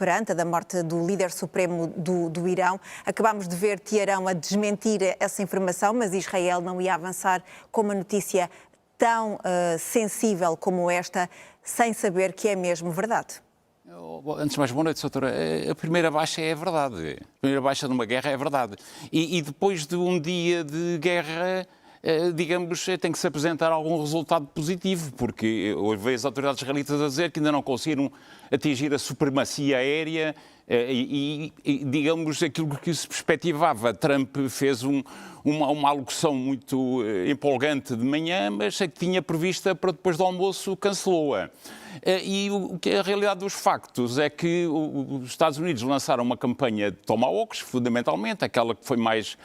inoperante, da morte do líder supremo do Irão. Acabámos de ver Teherão a desmentir essa informação, mas Israel não ia avançar com uma notícia tão sensível como esta, sem saber que é mesmo verdade. Antes de mais, boa noite, doutora. A primeira baixa é a verdade. A primeira baixa de uma guerra é a verdade. E depois de um dia de guerra, digamos, tem que se apresentar algum resultado positivo, porque houve as autoridades israelitas a dizer que ainda não conseguiram atingir a supremacia aérea e digamos, aquilo que se perspectivava. Trump fez uma alocução muito empolgante de manhã, mas a que tinha prevista para depois do almoço cancelou-a. E a realidade dos factos é que os Estados Unidos lançaram uma campanha de Tomahawks, fundamentalmente, aquela que foi mais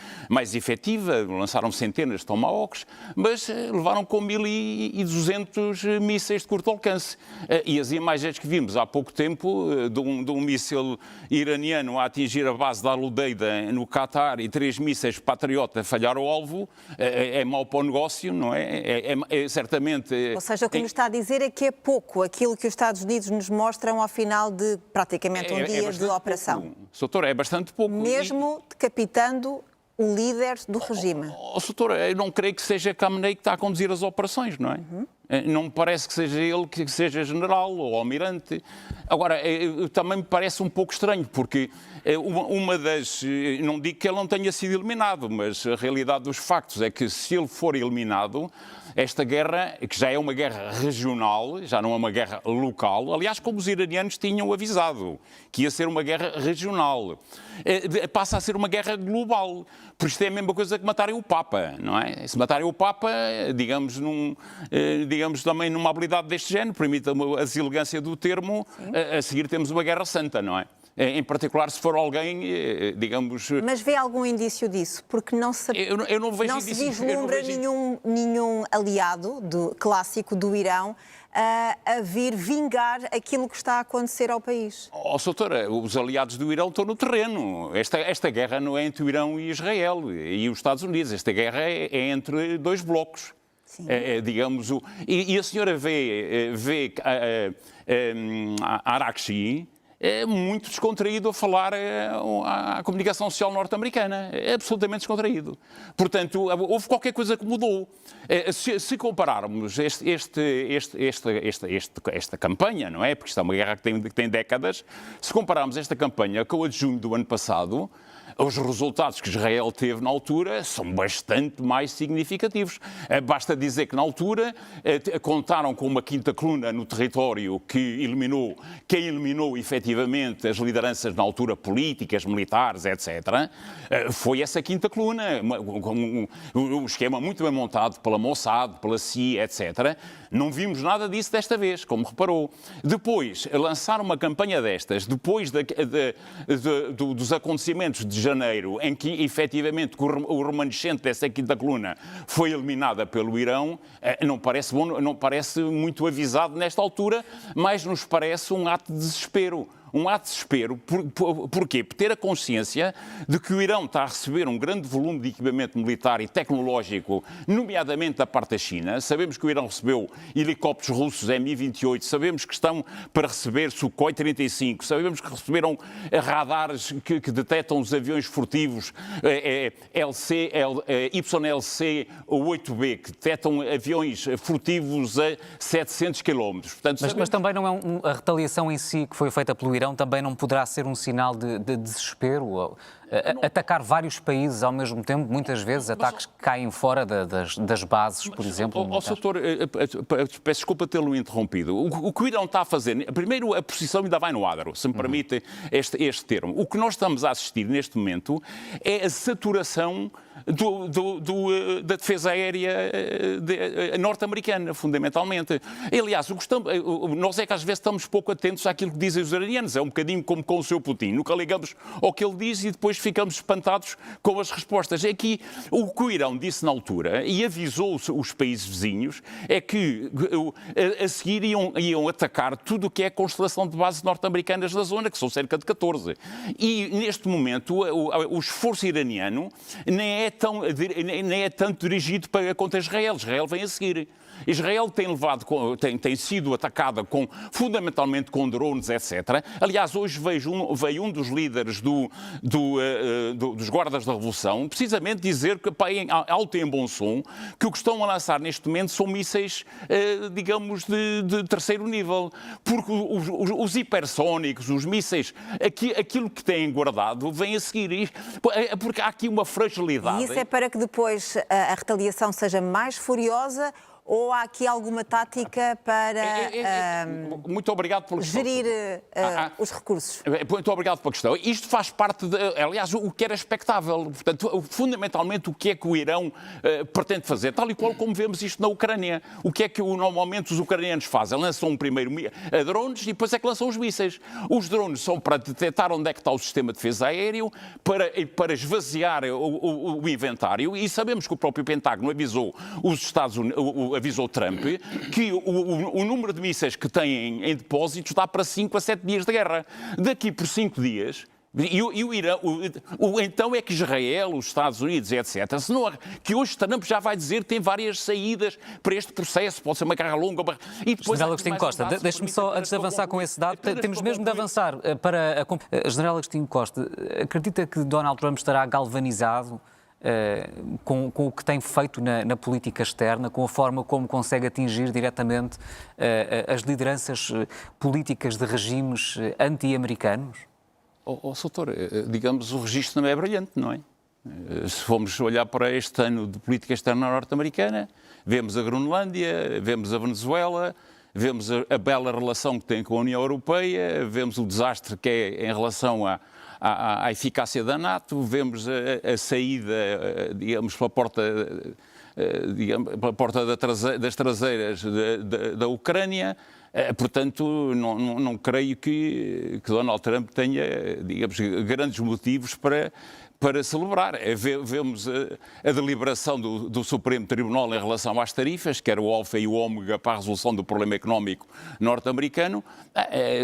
efetiva, lançaram centenas de Tomahawks, mas levaram com 1.200 mísseis de curto alcance. E as imagens que vimos há pouco tempo, de um míssil iraniano a atingir a base da Al-Udeida no Qatar e 3 mísseis Patriota falhar o alvo, é mau para o negócio, não é? Certamente... Ou seja, o que nos está a dizer é que é pouco aquilo que os Estados Unidos nos mostram ao final de praticamente um dia de operação. Doutora, é bastante pouco. Mesmo decapitando o líder do regime. Doutora, eu não creio que seja Khamenei que está a conduzir as operações, não é? Não me parece que seja ele que seja general ou almirante. Agora, também me parece um pouco estranho, porque uma das... Não digo que ele não tenha sido eliminado, mas a realidade dos factos é que se ele for eliminado, esta guerra, que já é uma guerra regional, já não é uma guerra local, aliás, como os iranianos tinham avisado, que ia ser uma guerra regional, passa a ser uma guerra global. Por isto é a mesma coisa que matarem o Papa, não é? Se matarem o Papa, digamos também numa habilidade deste género, permita-me a deselegância do termo, a seguir temos uma guerra santa, não é? Em particular, se for alguém, digamos... Mas vê algum indício disso? Porque não se, eu não vejo não se vislumbra nenhum aliado clássico do Irão a vir vingar aquilo que está a acontecer ao país. Doutora, os aliados do Irão estão no terreno. Esta guerra não é entre o Irão e Israel e os Estados Unidos. Esta guerra é entre dois blocos. Digamos, e a senhora vê Araghchi muito descontraído a falar à comunicação social norte-americana. É absolutamente descontraído. Portanto, houve qualquer coisa que mudou. Se compararmos esta campanha, não é? Porque isto é uma guerra que tem décadas. Se compararmos esta campanha com a de junho do ano passado, os resultados que Israel teve na altura são bastante mais significativos. Basta dizer que na altura contaram com uma quinta coluna no território quem eliminou efetivamente as lideranças na altura políticas, militares, etc. Foi essa quinta coluna, um esquema muito bem montado pela Mossad, pela CIA, etc. Não vimos nada disso desta vez, como reparou. Depois, lançar uma campanha destas, depois dos acontecimentos de janeiro, em que efetivamente o remanescente dessa quinta coluna foi eliminada pelo Irão, não parece bom, não parece muito avisado nesta altura, mas nos parece um ato de desespero. Um ato de desespero. Porquê? Por ter a consciência de que o Irão está a receber um grande volume de equipamento militar e tecnológico, nomeadamente da parte da China. Sabemos que o Irão recebeu helicópteros russos Mi-28, sabemos que estão para receber Sukhoi 35, sabemos que receberam radares que detectam os aviões furtivos YLC-8B, que detectam aviões furtivos a 700 km. Portanto, mas também não é a retaliação em si que foi feita pelo Irão, também não poderá ser um sinal de desespero? Atacar vários países ao mesmo tempo, muitas vezes, ataques que caem fora das bases, por exemplo. Doutor, peço desculpa tê-lo interrompido. O que o Irão está a fazer, primeiro a posição ainda vai no adro, se me permite este termo. O que nós estamos a assistir neste momento é a saturação da defesa aérea norte-americana, fundamentalmente. Aliás, nós é que às vezes estamos pouco atentos àquilo que dizem os iranianos. É um bocadinho como com o seu Putin. Nunca ligamos ao que ele diz e depois ficamos espantados com as respostas. É que o que o Irão disse na altura e avisou os países vizinhos é que a seguir iam atacar tudo o que é a constelação de bases norte-americanas da zona, que são cerca de 14. E neste momento o esforço iraniano nem é tanto dirigido contra Israel. Israel vem a seguir. Israel tem sido atacada fundamentalmente com drones, etc. Aliás, hoje veio um dos líderes dos guardas da Revolução precisamente dizer que, em alto e em bom som, que o que estão a lançar neste momento são mísseis, digamos, de terceiro nível. Porque os hipersónicos, os mísseis, aquilo que têm guardado vem a seguir. Porque há aqui uma fragilidade. E isso é para que depois a retaliação seja mais furiosa, ou há aqui alguma tática para muito obrigado pela questão. gerir os recursos? Muito obrigado pela questão. Isto faz parte, aliás, o que era expectável. Portanto, fundamentalmente, o que é que o Irão pretende fazer? Tal e qual como vemos isto na Ucrânia. O que é que normalmente os ucranianos fazem? Lançam primeiro drones e depois é que lançam os mísseis. Os drones são para detectar onde é que está o sistema de defesa aéreo, para esvaziar o inventário, e sabemos que o próprio Pentágono avisou os Estados Unidos, avisou Trump, que o número de mísseis que têm em depósitos dá para 5 a 7 dias de guerra. Daqui por 5 dias... E o Irão, então é que Israel, os Estados Unidos, etc., que hoje Trump já vai dizer que tem várias saídas para este processo, pode ser uma guerra longa. E depois General Agostinho Costa, deixe-me só, antes de avançar com esse dado, temos mesmo de avançar para a General Agostinho Costa. Acredita que Donald Trump estará galvanizado com o que tem feito na política externa, com a forma como consegue atingir diretamente as lideranças políticas de regimes anti-americanos? Soutor, digamos, o registro não é brilhante, não é? Se formos olhar para este ano de política externa norte-americana, vemos a Groenlândia, vemos a Venezuela, vemos a bela relação que tem com a União Europeia, vemos o desastre que é em relação à eficácia da NATO, vemos a saída, digamos, pela porta das traseiras da Ucrânia. Portanto, não creio que Donald Trump tenha, digamos, grandes motivos para celebrar. Vemos a deliberação do Supremo Tribunal em relação às tarifas, que era o alfa e o ômega para a resolução do problema económico norte-americano.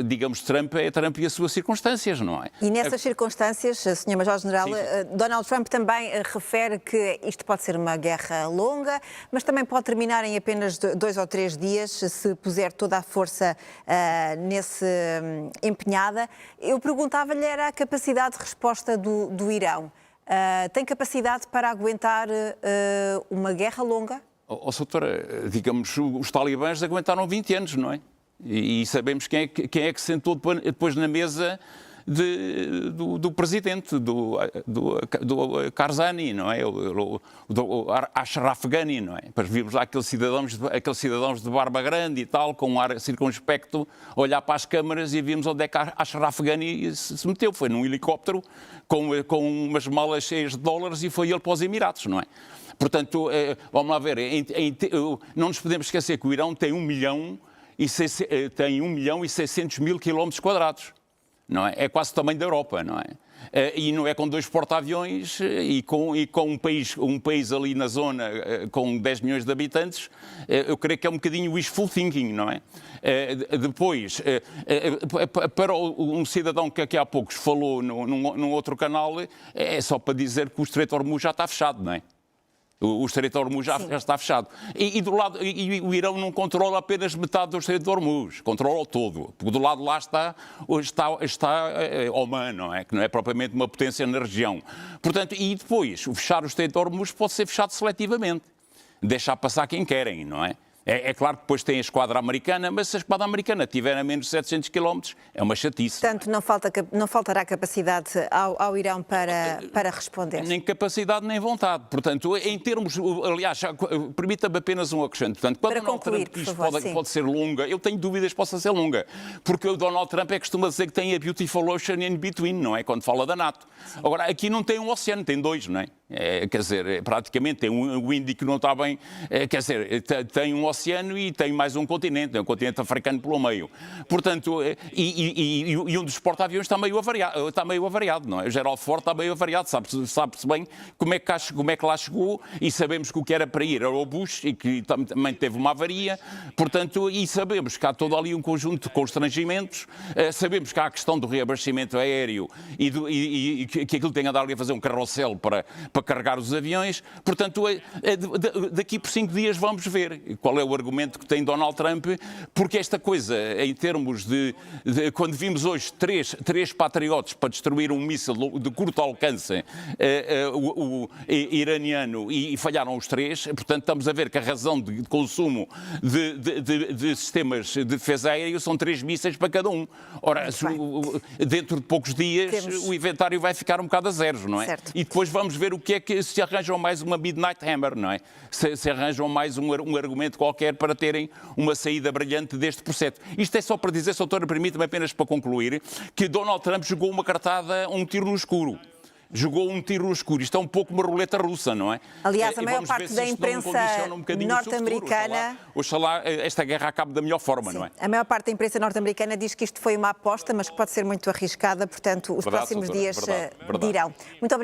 Digamos, Trump e as suas circunstâncias, não é? E nessas circunstâncias, Sr. Major-General, Donald Trump também refere que isto pode ser uma guerra longa, mas também pode terminar em apenas 2 ou 3 dias, se puser toda a força empenhada. Eu perguntava-lhe era a capacidade de resposta do Irão. Tem capacidade para aguentar uma guerra longa? Soutora, digamos, os talibãs aguentaram 20 anos, não é? E sabemos quem é que sentou depois na mesa do presidente, do Karzai, não é? Do Ashraf Ghani, não é? Depois vimos lá aqueles cidadãos de barba grande e tal, com um ar circunspecto, olhar para as câmaras e vimos onde é que Ashraf Ghani se meteu. Foi num helicóptero com umas malas cheias de dólares e foi ele para os Emirados, não é? Portanto, vamos lá ver, não nos podemos esquecer que o Irão tem 1 milhão e 600 mil quilómetros quadrados. Não é? É quase o tamanho da Europa, não é? E não é com 2 porta-aviões e com um país ali na zona com 10 milhões de habitantes, eu creio que é um bocadinho wishful thinking, não é? Depois, para um cidadão que aqui há poucos falou num outro canal, é só para dizer que o Estreito de Hormuz já está fechado, não é? O Estreito de Hormuz já está fechado. E o Irão não controla apenas metade do Estreito de Hormuz, controla todo. Porque do lado de lá está Oman, não é? Que não é propriamente uma potência na região. Portanto, e depois, o fechar o Estreito de Hormuz pode ser fechado seletivamente. Deixar passar quem querem, não é? É claro que depois tem a esquadra americana, mas se a esquadra americana tiver a menos de 700 km, é uma chatice. Portanto, não faltará capacidade ao Irão para responder? Nem capacidade, nem vontade. Portanto, em termos... Aliás, permita-me apenas um acrescento. Portanto, quando Donald Trump diz que pode ser longa, eu tenho dúvidas que possa ser longa. Porque o Donald Trump costuma dizer que tem a beautiful ocean in between, não é? Quando fala da NATO. Sim. Agora, aqui não tem um oceano, tem 2, não é? Quer dizer, praticamente tem o Índico não está bem... Quer dizer, tem um oceano e tem mais um continente africano pelo meio. Portanto, e um dos porta-aviões está meio avariado, não é? O Gerald Ford está meio avariado, sabe-se bem como é que lá chegou, e sabemos que o que era para ir era o Bush e que também teve uma avaria, portanto, e sabemos que há todo ali um conjunto de constrangimentos, sabemos que há a questão do reabastecimento aéreo e que aquilo tem andado ali a fazer um carrossel para para carregar os aviões. Portanto, daqui por 5 dias vamos ver qual é o argumento que tem Donald Trump, porque esta coisa, em termos quando vimos hoje três patriotas para destruir um míssil de curto alcance iraniano e falharam os 3, portanto estamos a ver que a razão de consumo de sistemas de defesa aérea são 3 mísseis para cada um. Ora, dentro de poucos dias o inventário vai ficar um bocado a zeros, não é? Certo. E depois vamos ver o que é que se arranjam mais uma Midnight Hammer, não é? Se arranjam mais um argumento qualquer para terem uma saída brilhante deste processo. Isto é só para dizer, Sr. Doutora, permita-me apenas para concluir, que Donald Trump jogou uma cartada, um tiro no escuro. Jogou um tiro no escuro. Isto é um pouco uma roleta russa, não é? Aliás, a E maior vamos parte ver se da isto não imprensa condiciona um bocadinho o seu futuro. norte-americana... Oxalá esta guerra acabe da melhor forma, não é? A maior parte da imprensa norte-americana diz que isto foi uma aposta, mas que pode ser muito arriscada, portanto, os próximos dias dirão. Muito obrigada.